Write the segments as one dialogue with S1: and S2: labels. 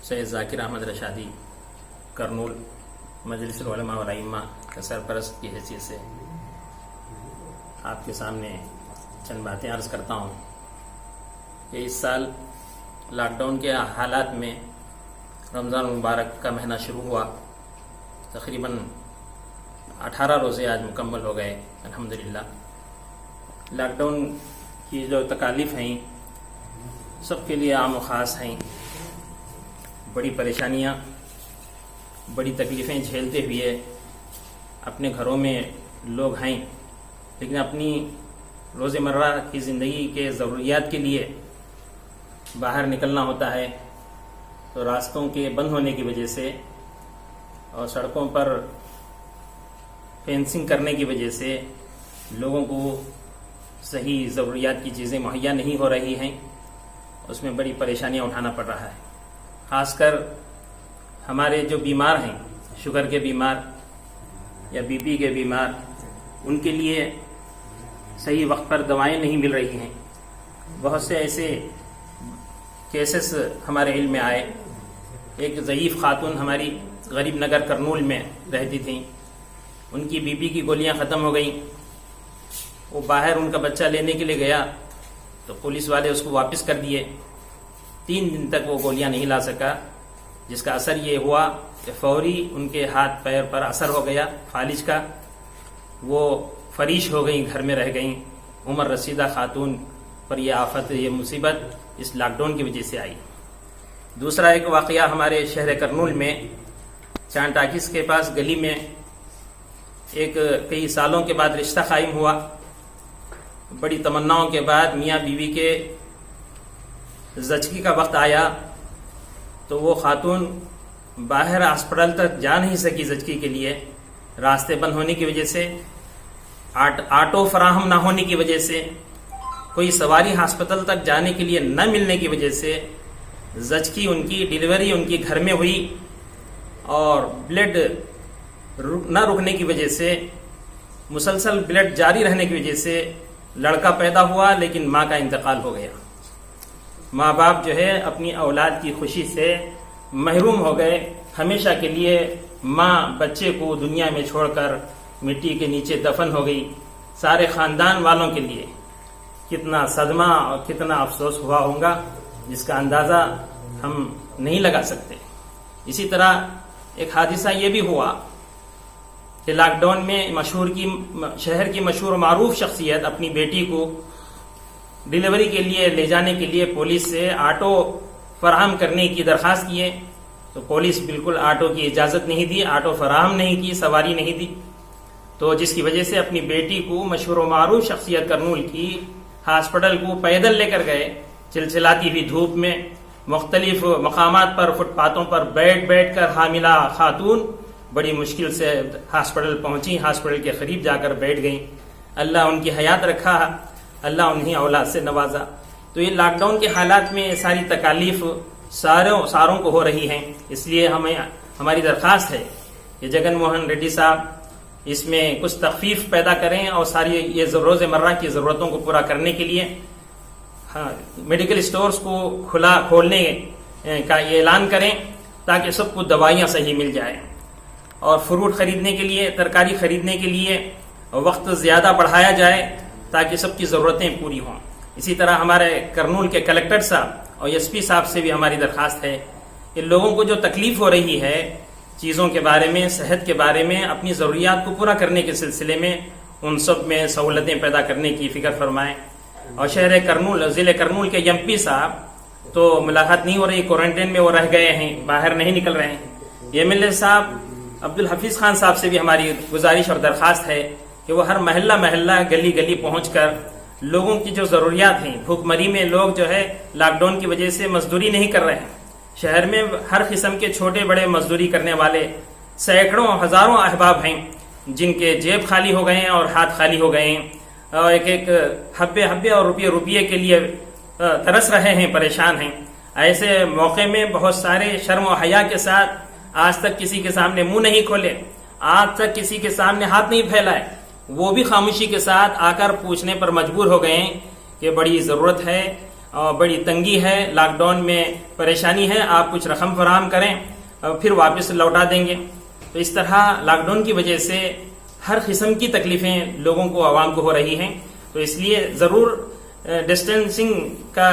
S1: سید ذاکر احمد رشادی کرنول مجلس العلماء والائمہ کا سرپرست کی حیثیت سے آپ کے سامنے چند باتیں عرض کرتا ہوں کہ اس سال لاک ڈاؤن کے حالات میں رمضان المبارک کا مہینہ شروع ہوا، تقریباً 18 روزے آج مکمل ہو گئے الحمدللہ۔ لاک ڈاؤن کی جو تکالیف ہیں سب کے لیے عام و خاص ہیں، بڑی پریشانیاں، بڑی تکلیفیں جھیلتے ہوئے اپنے گھروں میں لوگ ہیں، لیکن اپنی روزمرہ کی زندگی کے ضروریات کے لیے باہر نکلنا ہوتا ہے تو راستوں کے بند ہونے کی وجہ سے اور سڑکوں پر فینسنگ کرنے کی وجہ سے لوگوں کو صحیح ضروریات کی چیزیں مہیا نہیں ہو رہی ہیں، اس میں بڑی پریشانیاں اٹھانا پڑ رہا ہے۔ خاص کر ہمارے جو بیمار ہیں، شوگر کے بیمار یا بی پی کے بیمار، ان کے لیے صحیح وقت پر دوائیں نہیں مل رہی ہیں۔ بہت سے ایسے کیسز ہمارے علم میں آئے۔ ایک ضعیف خاتون ہماری غریب نگر کرنول میں رہتی تھیں، ان کی بی پی کی گولیاں ختم ہو گئیں، وہ باہر ان کا بچہ لینے کے لیے گیا تو پولیس والے اس کو واپس کر دیے۔ 3 دن تک وہ گولیاں نہیں لا سکا، جس کا اثر یہ ہوا کہ فوری ان کے ہاتھ پیر پر اثر ہو گیا فالج کا، وہ فریش ہو گئیں، گھر میں رہ گئیں۔ عمر رسیدہ خاتون پر یہ آفت، یہ مصیبت اس لاک ڈاؤن کی وجہ سے آئی۔ دوسرا ایک واقعہ ہمارے شہر کرنول میں چاند ٹاکیز کے پاس گلی میں ایک کئی سالوں کے بعد رشتہ قائم ہوا۔ بڑی تمناؤں کے بعد میاں بیوی کے زچگی کا وقت آیا تو وہ خاتون باہر ہاسپٹل تک جا نہیں سکی زچگی کے لیے، راستے بند ہونے کی وجہ سے، آٹو فراہم نہ ہونے کی وجہ سے، کوئی سواری ہاسپٹل تک جانے کے لیے نہ ملنے کی وجہ سے زچگی ان کی ڈیلیوری ان کی گھر میں ہوئی، اور بلڈ نہ رکنے کی وجہ سے، مسلسل بلڈ جاری رہنے کی وجہ سے لڑکا پیدا ہوا، لیکن ماں کا انتقال ہو گیا۔ ماں باپ جو ہے اپنی اولاد کی خوشی سے محروم ہو گئے، ہمیشہ کے لیے ماں بچے کو دنیا میں چھوڑ کر مٹی کے نیچے دفن ہو گئی۔ سارے خاندان والوں کے لیے کتنا صدمہ اور کتنا افسوس ہوا ہوگا، جس کا اندازہ ہم نہیں لگا سکتے۔ اسی طرح ایک حادثہ یہ بھی ہوا کہ لاک ڈاؤن میں شہر کی مشہور و معروف شخصیت اپنی بیٹی کو ڈیلیوری کے لیے لے جانے کے لیے پولیس سے آٹو فراہم کرنے کی درخواست کیے تو پولیس بالکل آٹو کی اجازت نہیں دی، آٹو فراہم نہیں کی، سواری نہیں دی، تو جس کی وجہ سے اپنی بیٹی کو مشہور و معروف شخصیت کرنول کی ہاسپٹل کو پیدل لے کر گئے، چلچلاتی ہوئی دھوپ میں مختلف مقامات پر فٹ پاتھوں پر بیٹھ کر حاملہ خاتون بڑی مشکل سے ہاسپٹل پہنچی، ہاسپٹل کے قریب جا کر بیٹھ گئیں۔ اللہ ان کی حیات رکھا، اللہ انہیں اولاد سے نوازا۔ تو یہ لاک ڈاؤن کے حالات میں ساری تکالیف ساروں کو ہو رہی ہیں، اس لیے ہماری درخواست ہے کہ جگن موہن ریڈی صاحب اس میں کچھ تخفیف پیدا کریں اور ساری یہ روزمرہ کی ضرورتوں کو پورا کرنے کے لیے میڈیکل اسٹورز کو کھولنے کا اعلان کریں تاکہ سب کو دوائیاں صحیح مل جائیں، اور فروٹ خریدنے کے لیے، ترکاری خریدنے کے لیے وقت زیادہ بڑھایا جائے تاکہ سب کی ضرورتیں پوری ہوں۔ اسی طرح ہمارے کرنول کے کلکٹر صاحب اور ایس پی صاحب سے بھی ہماری درخواست ہے کہ لوگوں کو جو تکلیف ہو رہی ہے چیزوں کے بارے میں، صحت کے بارے میں، اپنی ضروریات کو پورا کرنے کے سلسلے میں ان سب میں سہولتیں پیدا کرنے کی فکر فرمائیں۔ اور شہر کرنول، ضلع کرنول کے ایم پی صاحب تو ملاقات نہیں ہو رہی، کوارنٹائن میں وہ رہ گئے ہیں، باہر نہیں نکل رہے ہیں۔ ایم ایل اے صاحب عبدالحفیظ خان صاحب سے بھی ہماری گزارش اور درخواست ہے کہ وہ ہر محلہ گلی گلی پہنچ کر لوگوں کی جو ضروریات ہیں، بھوک مری میں لوگ جو ہے لاک ڈاؤن کی وجہ سے مزدوری نہیں کر رہے ہیں، شہر میں ہر قسم کے چھوٹے بڑے مزدوری کرنے والے سینکڑوں ہزاروں احباب ہیں جن کے جیب خالی ہو گئے ہیں اور ہاتھ خالی ہو گئے ہیں، اور ایک حبے اور روپیے کے لیے ترس رہے ہیں، پریشان ہیں۔ ایسے موقع میں بہت سارے شرم و حیا کے ساتھ آج تک کسی کے سامنے منہ نہیں کھولے، آج تک کسی کے سامنے ہاتھ نہیں پھیلائے، وہ بھی خاموشی کے ساتھ آ کر پوچھنے پر مجبور ہو گئے ہیں کہ بڑی ضرورت ہے بڑی تنگی ہے، لاک ڈاؤن میں پریشانی ہے، آپ کچھ رقم فراہم کریں پھر واپس لوٹا دیں گے. تو اس طرح لاک ڈاؤن کی وجہ سے ہر قسم کی تکلیفیں لوگوں کو، عوام کو ہو رہی ہیں. تو اس لیے ضرور ڈسٹینسنگ کا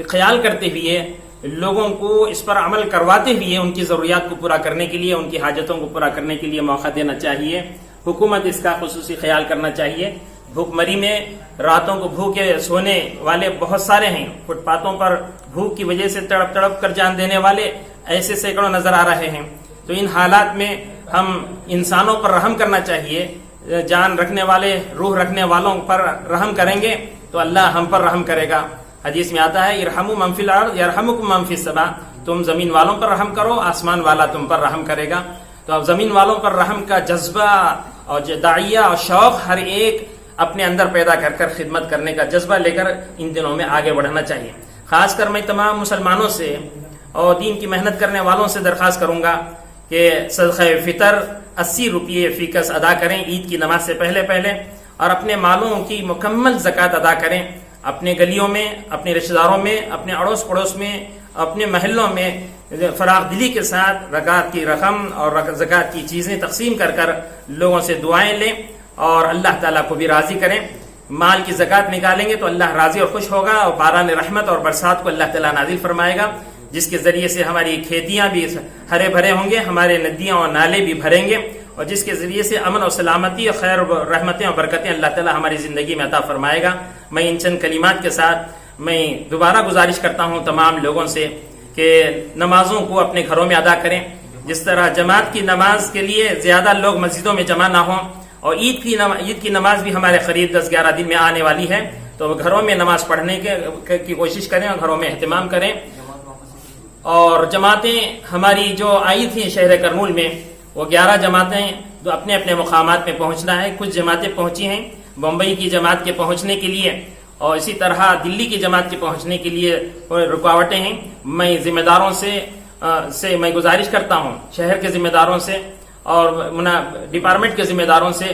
S1: خیال کرتے ہوئے لوگوں کو اس پر عمل کرواتے ہوئے ان کی ضروریات کو پورا کرنے کے لیے، ان کی حاجتوں کو پورا کرنے کے لیے موقع دینا چاہیے. حکومت اس کا خصوصی خیال کرنا چاہیے. بھوک مری میں راتوں کو بھوکے سونے والے بہت سارے ہیں. فٹ پاتھوں پر بھوک کی وجہ سے تڑپ تڑپ کر جان دینے والے ایسے سینکڑوں نظر آ رہے ہیں. تو ان حالات میں ہم انسانوں پر رحم کرنا چاہیے. جان رکھنے والے، روح رکھنے والوں پر رحم کریں گے تو اللہ ہم پر رحم کرے گا. حدیث میں آتا ہے ارحموا من فی الارض یرحمکم من فی السماء، تم زمین والوں پر رحم کرو، آسمان والا تم پر رحم کرے گا. تو اب زمین والوں پر رحم کا جذبہ اور داعیہ اور شوق ہر ایک اپنے اندر پیدا کر کر خدمت کرنے کا جذبہ لے کر ان دنوں میں آگے بڑھنا چاہیے. خاص کر میں تمام مسلمانوں سے اور دین کی محنت کرنے والوں سے درخواست کروں گا کہ صدقہ فطر 80 روپے فی کس ادا کریں عید کی نماز سے پہلے اور اپنے مالوں کی مکمل زکوٰۃ ادا کریں. اپنے گلیوں میں، اپنے رشتہ داروں میں، اپنے اڑوس پڑوس میں، اپنے محلوں میں فراغ دلی کے ساتھ زکوٰۃ کی رقم اور زکوٰۃ کی چیزیں تقسیم کر کر لوگوں سے دعائیں لیں اور اللہ تعالیٰ کو بھی راضی کریں. مال کی زکوٰۃ نکالیں گے تو اللہ راضی اور خوش ہوگا اور باران رحمت اور برسات کو اللہ تعالیٰ نازل فرمائے گا، جس کے ذریعے سے ہماری کھیتیاں بھی ہرے بھرے ہوں گے، ہمارے ندیاں اور نالے بھی بھریں گے، اور جس کے ذریعے سے امن اور سلامتی اور خیر و رحمتیں اور برکتیں اللہ تعالیٰ ہماری زندگی میں عطا فرمائے گا. میں ان چند کلمات کے ساتھ میں دوبارہ گزارش کرتا ہوں تمام لوگوں سے کہ نمازوں کو اپنے گھروں میں ادا کریں. جس طرح جماعت کی نماز کے لیے زیادہ لوگ مسجدوں میں جمع نہ ہوں، اور عید کی نماز بھی ہمارے قریب 10-11 دن میں آنے والی ہے، تو گھروں میں نماز پڑھنے کی کوشش کریں اور گھروں میں اہتمام کریں. اور جماعتیں ہماری جو آئی تھیں شہر کرنول میں، وہ 11 جماعتیں جو اپنے اپنے مقامات میں پہنچنا ہے. کچھ جماعتیں پہنچی ہیں بمبئی کی جماعت کے پہنچنے کے لیے، اور اسی طرح دلی کی جماعت کے پہنچنے کے لیے رکاوٹیں ہیں. میں ذمہ داروں سے میں گزارش کرتا ہوں، شہر کے ذمہ داروں سے اور ڈپارٹمنٹ کے ذمہ داروں سے،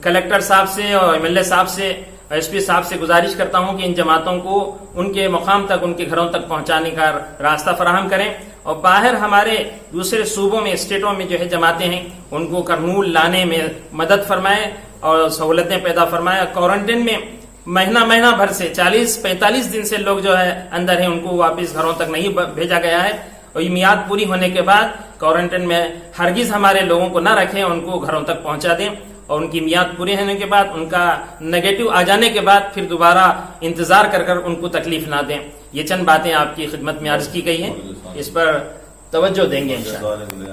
S1: کلکٹر صاحب سے اور ایم ایل اے صاحب سے، ایس پی صاحب سے گزارش کرتا ہوں کہ ان جماعتوں کو ان کے مقام تک، ان کے گھروں تک پہنچانے کا راستہ فراہم کریں. اور باہر ہمارے دوسرے صوبوں میں، اسٹیٹوں میں جو ہے جماعتیں ہیں، ان کو کرنول لانے میں مدد فرمائے اور سہولتیں پیدا فرمائے. کوارنٹین میں مہینہ بھر سے 40-45 دن سے لوگ جو ہے اندر ہیں، ان کو واپس گھروں تک نہیں بھیجا گیا ہے. اور یہ میعاد پوری ہونے کے بعد کوارنٹین میں ہرگز ہمارے لوگوں کو نہ رکھیں، ان کو گھروں تک پہنچا دیں، اور ان کی میعاد پوری ہونے کے بعد، ان کا نیگیٹو آ جانے کے بعد پھر دوبارہ انتظار کر کر ان کو تکلیف نہ دیں. یہ چند باتیں آپ کی خدمت میں عرض کی گئی ہیں، اس پر توجہ دیں گے انشاءاللہ.